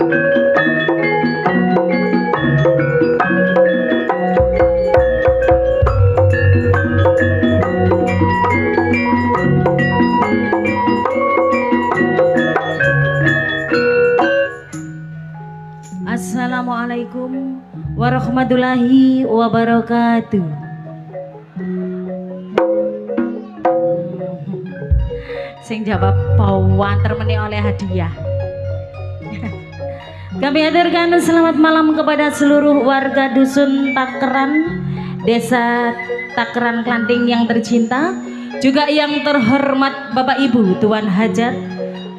Assalamualaikum warahmatullahi wabarakatuh. Sing jawab pawanter meni oleh hadiah. Kami haturkan selamat malam kepada seluruh warga dusun Takeran, desa Takeran Klanting yang tercinta, juga yang terhormat Bapak Ibu Tuan Hajat,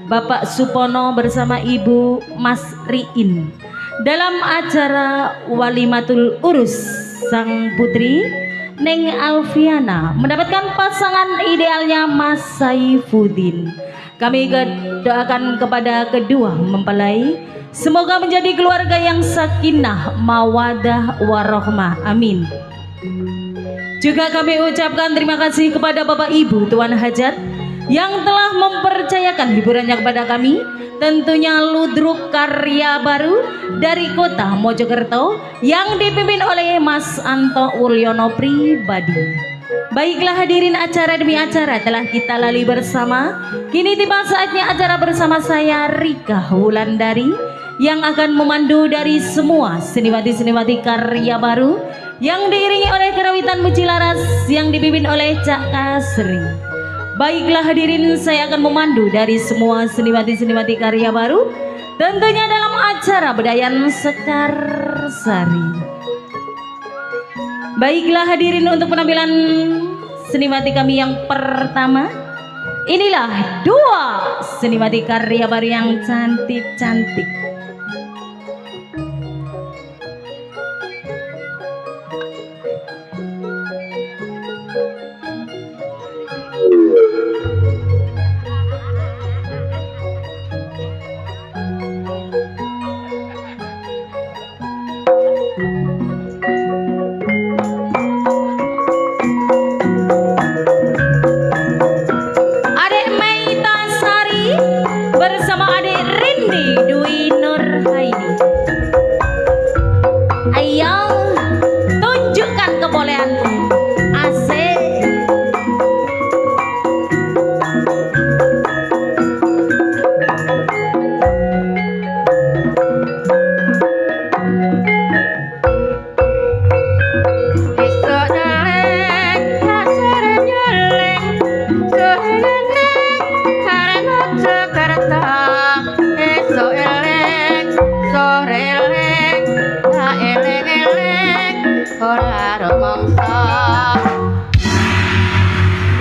Bapak Supono bersama Ibu Mas Riin dalam acara Walimatul Urus sang putri Neng Alfiana mendapatkan pasangan idealnya Mas Saifuddin. Kami doakan kepada kedua mempelai semoga menjadi keluarga yang sakinah mawadah warohmah, amin. Juga kami ucapkan terima kasih kepada Bapak Ibu Tuan Hajat yang telah mempercayakan hiburannya kepada kami, tentunya Ludruk Karya Baru dari kota Mojokerto yang dipimpin oleh Mas Anto Wulyono pribadi. Baiklah hadirin, acara demi acara telah kita lalui bersama. Kini tiba saatnya acara bersama saya Rika Wulandari yang akan memandu dari semua seniwati-seniwati karya baru yang diiringi oleh kerawitan Mucilaras yang dipimpin oleh Cak Kasri. Baiklah hadirin, saya akan memandu dari semua seniwati-seniwati karya baru tentunya dalam acara Bedayan Sekar Sari. Baiklah hadirin, untuk penampilan seniwati kami yang pertama, inilah dua seniwati karya baru yang cantik-cantik.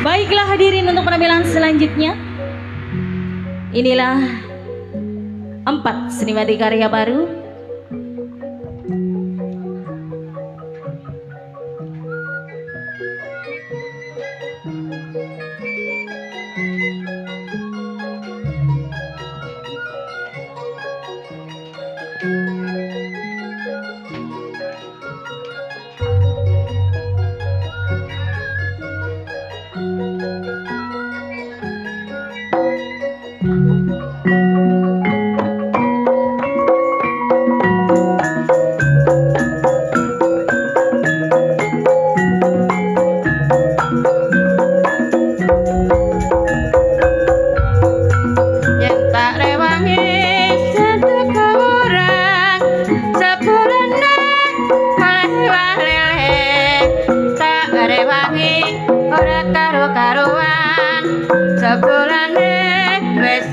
Baiklah hadirin, untuk penampilan selanjutnya, inilah 4 seniwati karya baru.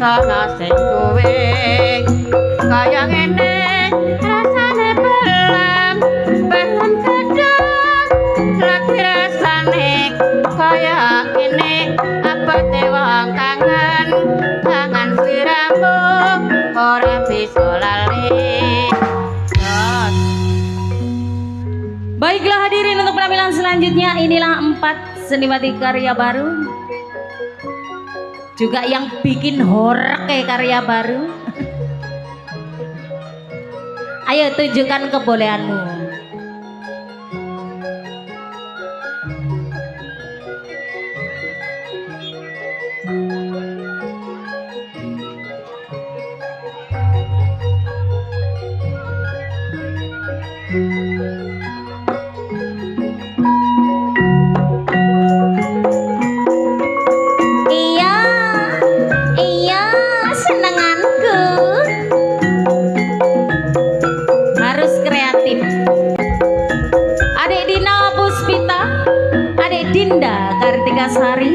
Sana sing kowe kaya ngene rasane belam belum kadang lagi rasane kaya ngene apa te wong kangen kangen sliramu ora bisa lali. Baiklah hadirin, untuk penampilan selanjutnya inilah 4 seniwati karya baru juga yang bikin horek kayak karya baru. Ayo tunjukkan kebolehanmu. Dinda Kartika Sari,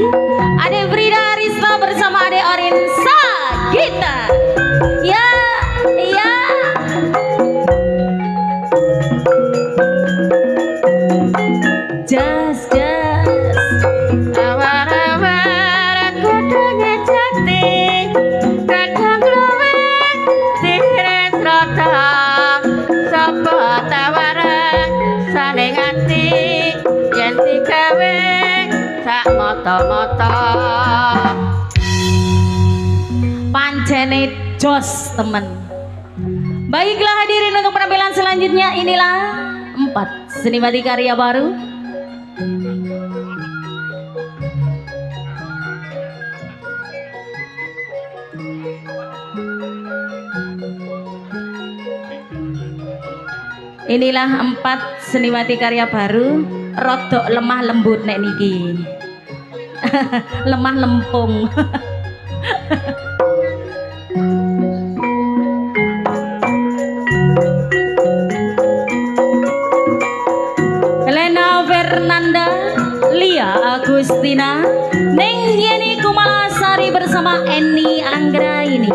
Ade Frida Arista bersama Ade Orin Sagita. Ya, ya. Jas, jas. Awar-awar aku dengar jati, kadang luwe tiris rata, sapa tawaran saning ati, yen digawe sak mata-mata. Pancene jos temen. Baiklah hadirin untuk penampilan selanjutnya, inilah 4 seniwati karya baru. Inilah 4 seniwati karya baru, rodok lemah lembut nek niki. Lemah lempung. Lena Fernanda, Lia Agustina, Neng Yeni Kumalasari bersama Eni Anggraini.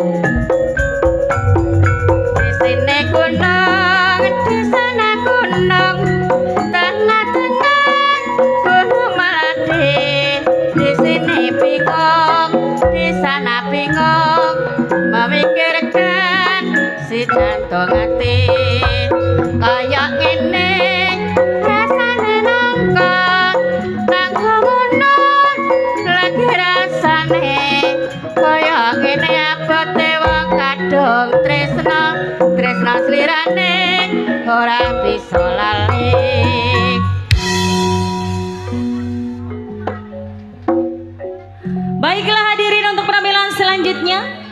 Di sini gunung, di sana gunung, tengah-tengah gunung Melati. Di sini bingung, di sana bingung, memikirkan si jantung hati. Kayak ini rasane nangka, nangka gunung lagi rasane. Kayak ini abote wong kadung tresno, tresno slirane ora bisa lali. Baiklah hadirin untuk penampilan selanjutnya.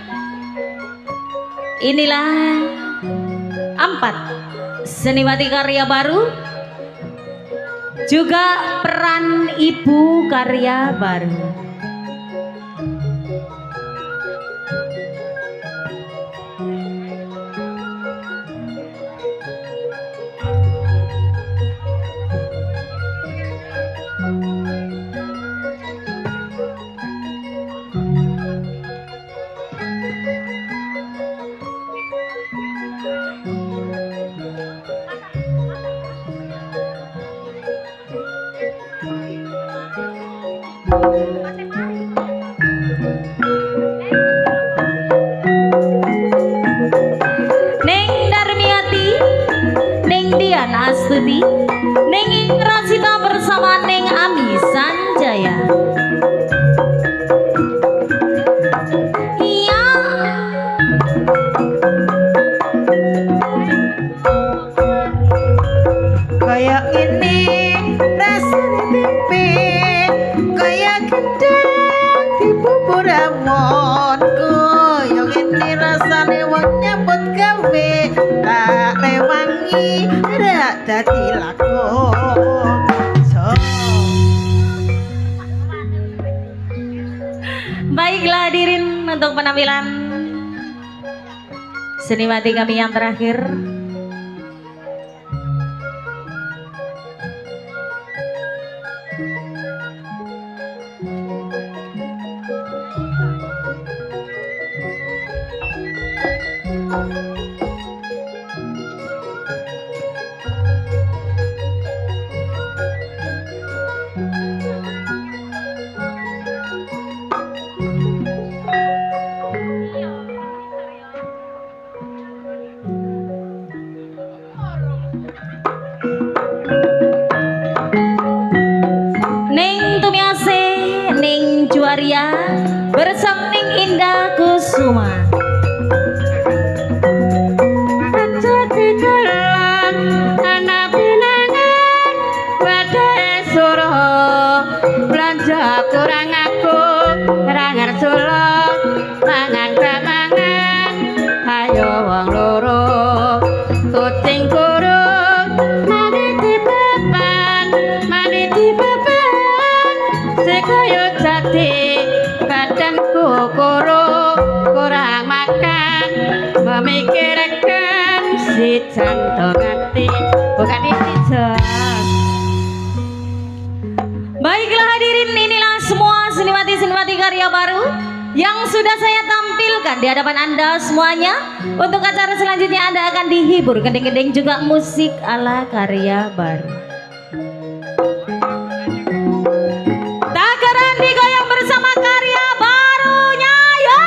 Inilah 4 seniwati karya baru, juga peran ibu karya baru. Neng Darmiati, Neng Dian Astuti, Neng Ingrasita bersama Neng Ami Sanjaya. Iya. Kayak ini rasanya tempe, kayak gendang di bubur amonku. Yang ini rasanya wong nyambut gawe, tak rewangi rak dadi lakon. Baiklah hadirin untuk penampilan seniwati kami yang terakhir. Neng Tumiase, Neng Juaria bersama Neng Indah Kusuma. Jadi dalam anak binangan badai suruh belanja kurang aku rangar solo mangan kamangan ayo wong loro kucing kurung mari di beban si kayu jati badanku kurang makan memikirkan si jantung hati bukan ini jas. Baiklah menikmati karya baru yang sudah saya tampilkan di hadapan Anda semuanya. Untuk acara selanjutnya Anda akan dihibur keding-keding juga musik ala karya baru. Takeran digoyang bersama karya barunya ya.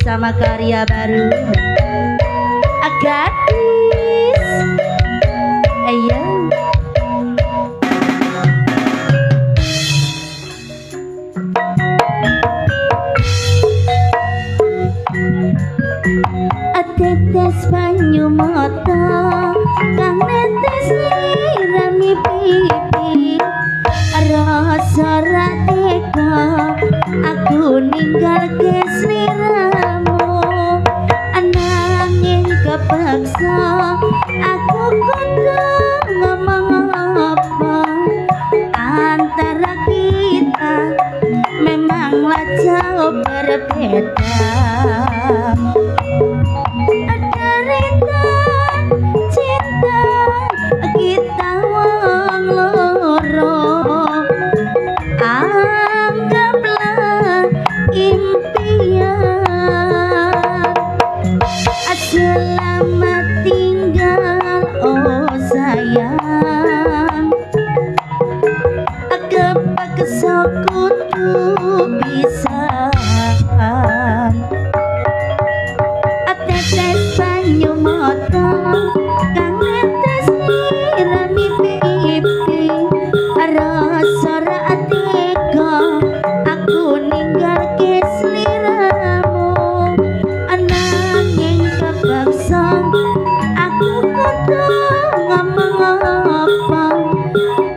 Sama karya baru Gadis. Ayo tetes banyu mata kang netes nyirami pipi rasa ra tega aku ninggalke sliramu ananging kepaksa aku kudu ngomong apa antara kita memanglah jauh berbeda. Selamat tinggal oh sayang kepaksa kudu bisa tetes banyu mata kang netes nyirami pipi rasa ra tega aku ninggalke sliramu ananging kepaksa aku kudu ngomong apa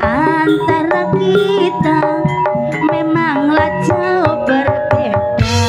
antara kita memanglah jauh berbeda.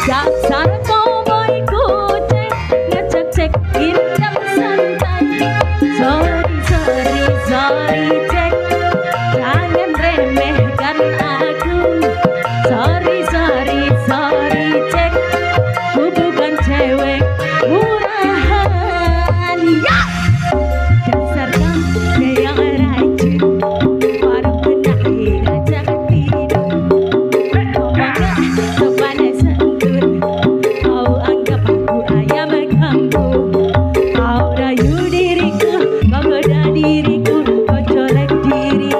Dasar cowboy kucing ngecek cek hitam santai. Sorry cek, jangan remehkan aku. Sorry cek, ku bukan cewek murahan. Ya! Dasar kamu yang rajin, baru benahi ngajak tidur. Ngomongnya sopan santun, kau anggap aku ayam kampung. Kau rayu diriku, kau goda diriku, kau colek diriku.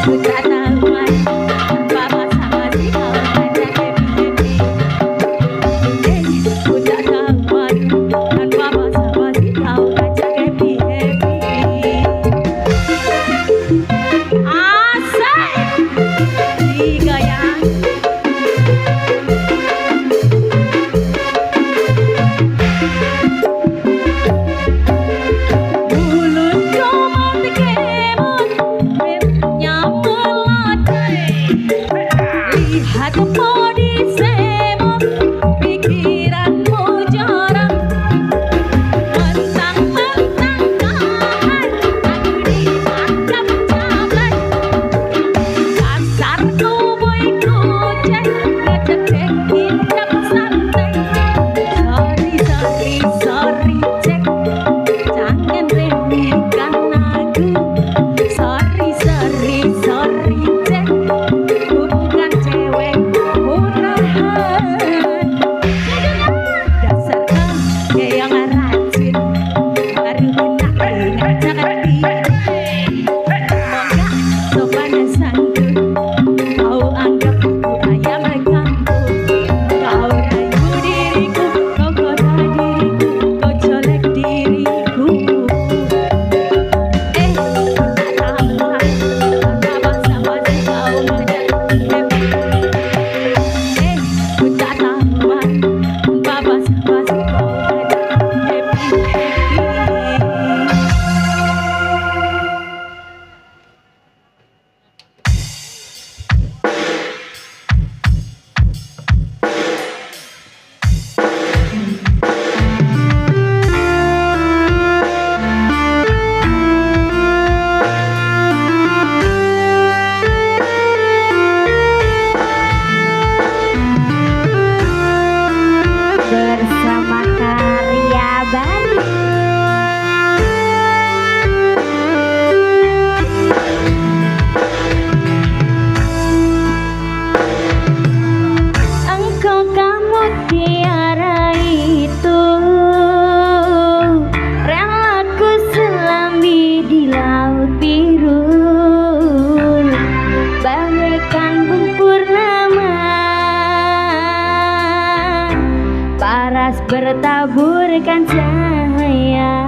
Ku tak tahu apa sama si kau ngajak happy-happy. Ku tak tahu apa sama si kau ngajak happy-happy. Asik! Digayang. Mulut comot kemot, bibirnya melotot. Lihat body semut, pikiranmu jorok. Mentang-mentang kahan, aku ditangkap jablay. Dasar cowboy kucing, ngecek cek hitam santai. Sorry cek, jangan remehkan aku. Sorry cek, ku bukan cewek murahan. Dasar kamu yang rajin, baru benahi ngajak tidur. Ngomongnya sopan santun, kau anggap aku ayam kampung. Kau rayu diriku, kau goda diriku, kau colek diriku. Ku tak tahu apa sama si kau ngajak bersama karya Bali. Engkau kamu tiara itu, rela ku selami di laut biru, bagaikan purnama, paras bertaburkan cahaya.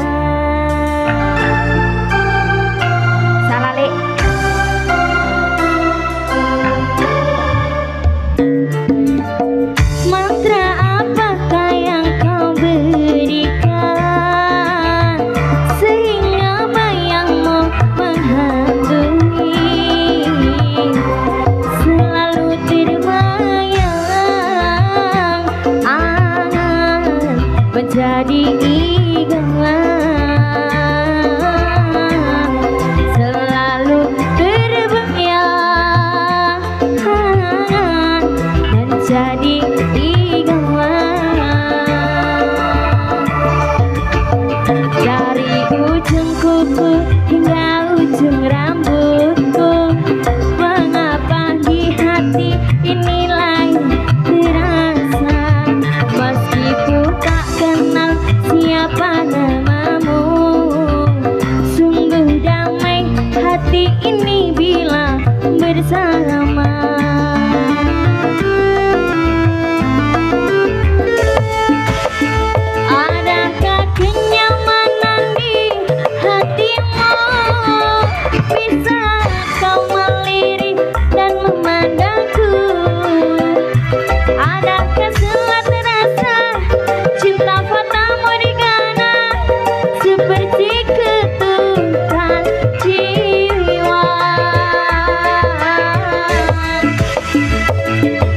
Salale. Mantra apakah yang kau berikan sehingga bayangmu menghantui, selalu terbayang angan menjadi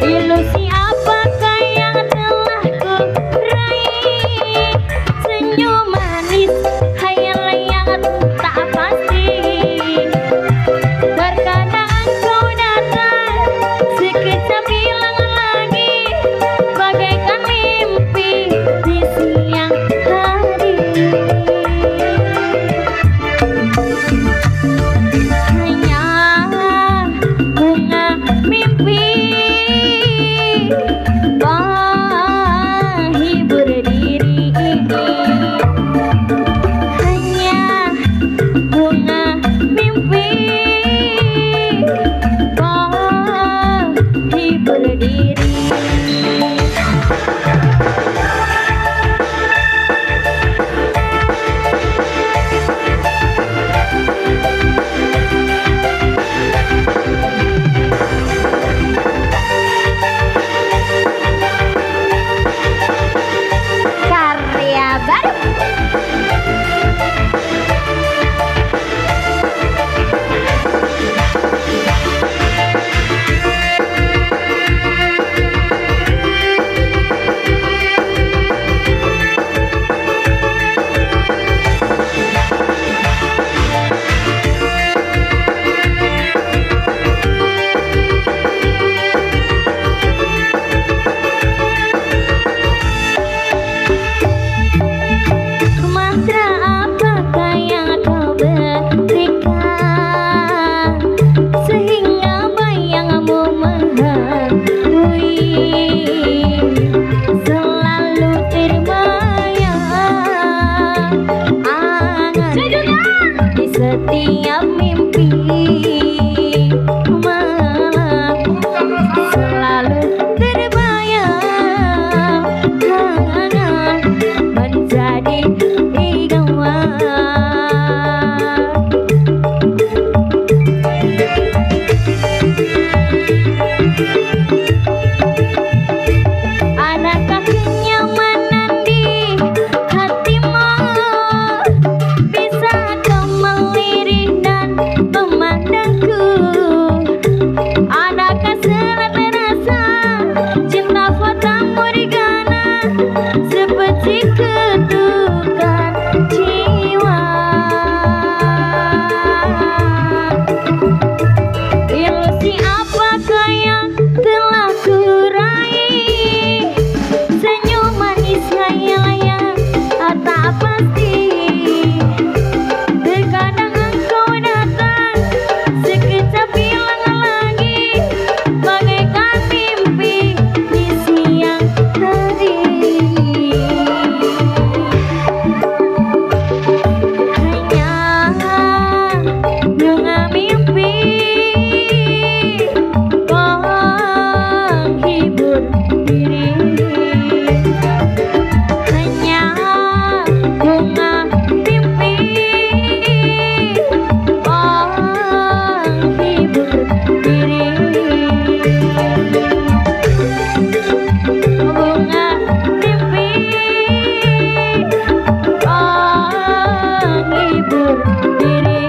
Ilusi apakah yang telah ku raih? Senyum manis hayalan yang tak pasti. Terkadang engkau datang sekejap hilang lagi, bagaikan mimpi di siang hari. Hanya bunga mimpi menghibur diri ini. Hanya bunga mimpi menghibur diri. Karya baru. Mantra apakah yang kau berikan sehingga bayangmu menghantui, selalu terbayang angan di setiap mimpi malam, selalu terbayang angan menjadi idaman. Adakah kenyamanan di hatimu? Bisa kau melirik dan memandangku? Adakah selalu terasa cinta fata morgana seperti ketukan jiwa? Ilusi apakah yang telah ku raih? Senyum manis hayalan yang tak pasti. Terkadang engkau datang sekejap hilang lagi, bagaikan mimpi di siang hari. Hanya bunga mimpi menghibur diri. Hanya bunga mimpi menghibur diri. Bunga mimpi menghibur diri.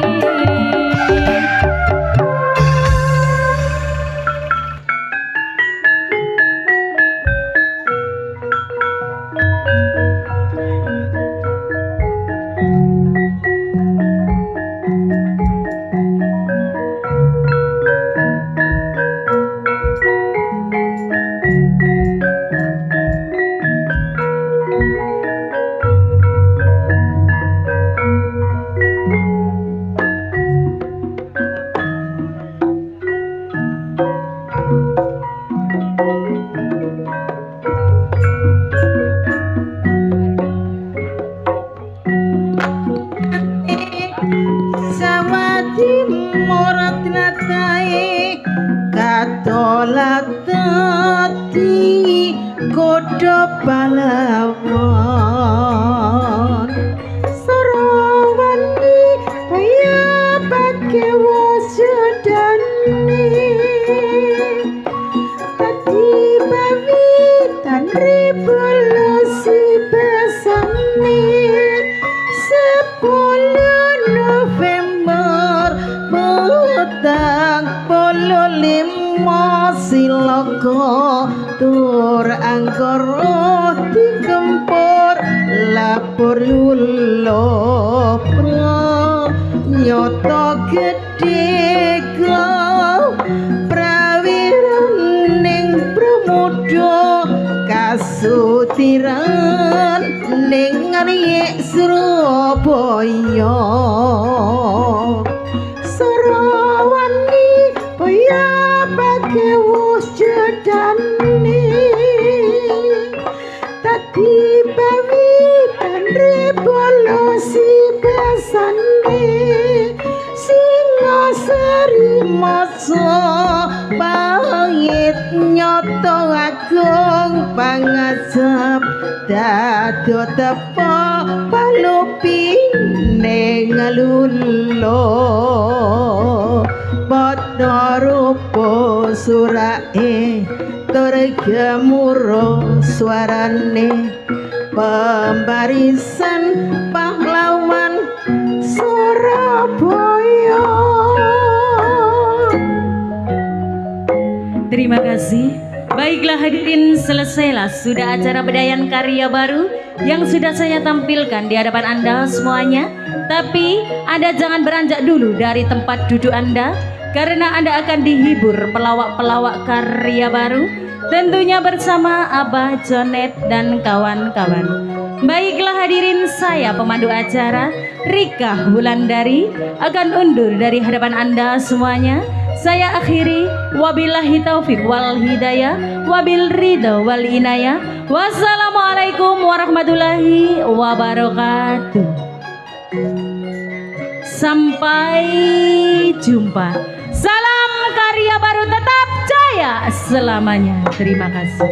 Sawati morat natai katolat tati kodo palawon sarawani kaya pakai wosudani tadi bawi tan revolusi besani 10 November petang polo limo sil loko tur angkara digempur lapur lulo nyoto gedhe prawiran ning pramuda kasutiran ning arek Surabaya Sarawani boya bage wus jedane tadi bawi tandre bolosi besane Singasari masa pangit nyoto agung pangajab dado tepo palupi ning lulo padha rupa surake tur gemuruh suarane pembarisan pahlawan Surabaya. Terima kasih. Baiklah hadirin, selesailah sudah acara Bedayan Karya Baru yang sudah saya tampilkan di hadapan Anda semuanya. Tapi Anda jangan beranjak dulu dari tempat duduk Anda, karena Anda akan dihibur pelawak-pelawak karya baru, tentunya bersama Abah Jonet dan kawan-kawan. Baiklah hadirin, saya pemandu acara Rika Wulandari akan undur dari hadapan Anda semuanya. Saya akhiri, wabillahi taufik wal hidayah, wabil ridho wal inayah. Wassalamualaikum warahmatullahi wabarakatuh. Sampai jumpa. Salam karya baru tetap jaya selamanya. Terima kasih.